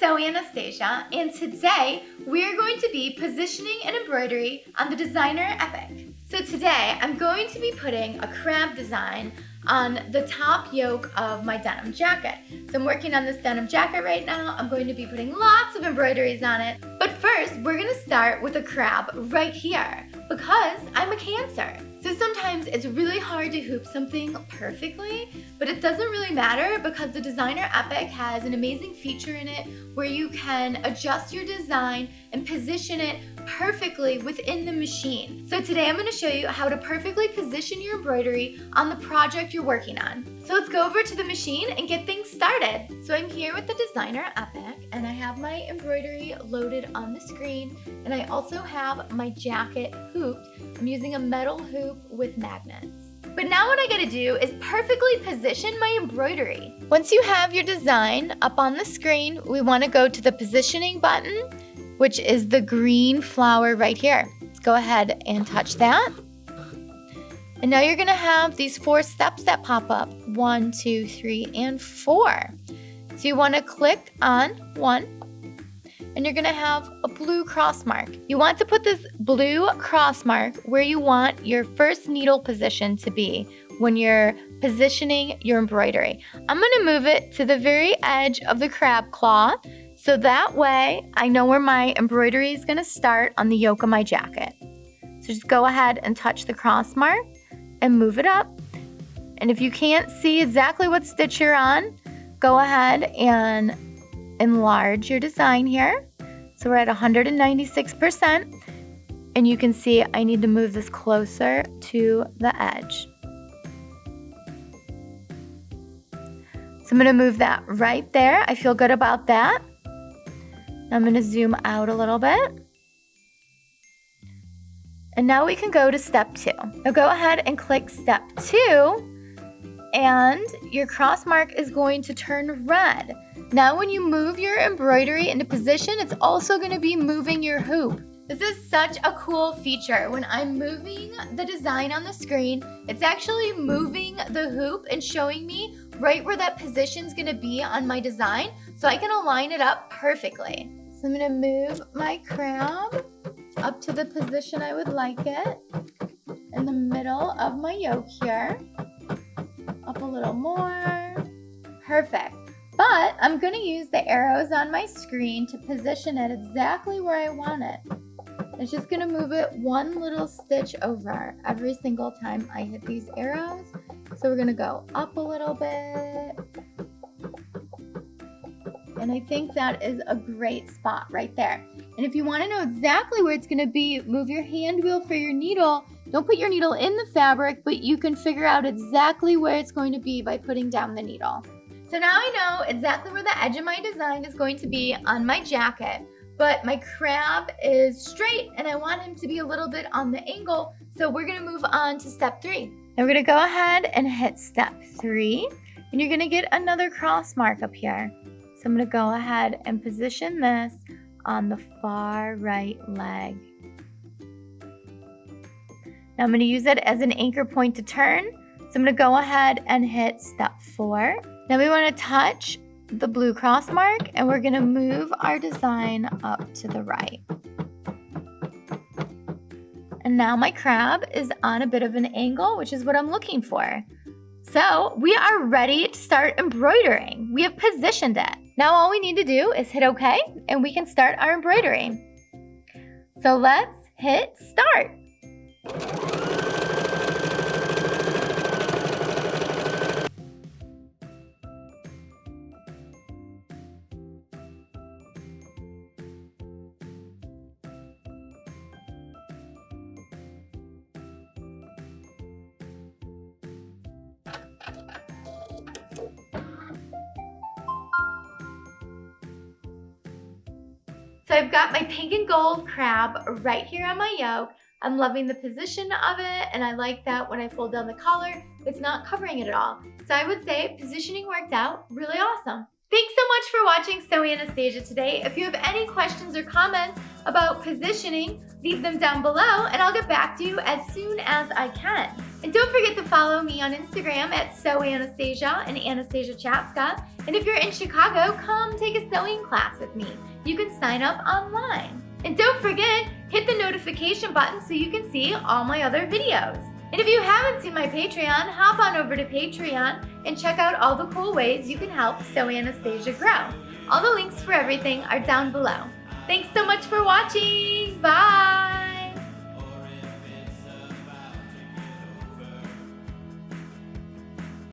Anastasia, and today we're going to be positioning an embroidery on the Designer Epic. So today I'm going to be putting a crab design on the top yoke of my denim jacket. So I'm working on this denim jacket right now. I'm going to be putting lots of embroideries on it. But first, we're going to start with a crab right here because I'm a Cancer. So sometimes it's really hard to hoop something perfectly, but it doesn't really matter because the Designer Epic has an amazing feature in it where you can adjust your design and position it perfectly within the machine. So today I'm going to show you how to perfectly position your embroidery on the project you're working on. So let's go over to the machine and get things started. So I'm here with the Designer Epic and I have my embroidery loaded on the screen, and I also have my jacket hooped. I'm using a metal hoop with magnets. But now what I gotta do is perfectly position my embroidery. Once you have your design up on the screen, we wanna go to the positioning button, which is the green flower right here. Let's go ahead and touch that. And now you're gonna have these 4 steps that pop up. 1, 2, 3, and 4. So you wanna click on 1, and you're gonna have a blue cross mark. You want to put this blue cross mark where you want your first needle position to be when you're positioning your embroidery. I'm gonna move it to the very edge of the crab claw, so that way I know where my embroidery is gonna start on the yoke of my jacket. So just go ahead and touch the cross mark and move it up. And if you can't see exactly what stitch you're on, go ahead and enlarge your design here. So we're at 196%, and you can see I need to move this closer to the edge. So I'm gonna move that right there. I feel good about that. I'm gonna zoom out a little bit. And now we can go to step 2. Now go ahead and click step 2, and your cross mark is going to turn red. Now when you move your embroidery into position, it's also going to be moving your hoop. This is such a cool feature. When I'm moving the design on the screen, it's actually moving the hoop and showing me right where that position is going to be on my design, so I can align it up perfectly. So I'm going to move my crab up to the position I would like it in the middle of my yoke here. Up a little more. Perfect. But I'm going to use the arrows on my screen to position it exactly where I want it. It's just going to move it one little stitch over every single time I hit these arrows. So we're going to go up a little bit. And I think that is a great spot right there. And if you want to know exactly where it's going to be, move your hand wheel for your needle. Don't put your needle in the fabric, but you can figure out exactly where it's going to be by putting down the needle. So now I know exactly where the edge of my design is going to be on my jacket, but my crab is straight and I want him to be a little bit on the angle, so we're gonna move on to step 3. Now we're gonna go ahead and hit step 3, and you're gonna get another cross mark up here. So I'm gonna go ahead and position this on the far right leg. Now I'm gonna use it as an anchor point to turn, so I'm gonna go ahead and hit step 4. Now we want to touch the blue cross mark, and we're going to move our design up to the right. And now my crab is on a bit of an angle, which is what I'm looking for. So we are ready to start embroidering. We have positioned it. Now all we need to do is hit OK, and we can start our embroidery. So let's hit start. So I've got my pink and gold crab right here on my yoke. I'm loving the position of it, and I like that when I fold down the collar, it's not covering it at all. So I would say positioning worked out really awesome. Thanks so much for watching Sew Anastasia today. If you have any questions or comments about positioning, leave them down below and I'll get back to you as soon as I can. And don't forget to follow me on Instagram at Anastasia and Anastasia Chatzka. And if you're in Chicago, come take a sewing class with me. You can sign up online. And don't forget, hit the notification button so you can see all my other videos. And if you haven't seen my Patreon, hop on over to Patreon and check out all the cool ways you can help Sew Anastasia grow. All the links for everything are down below. Thanks so much for watching. Bye!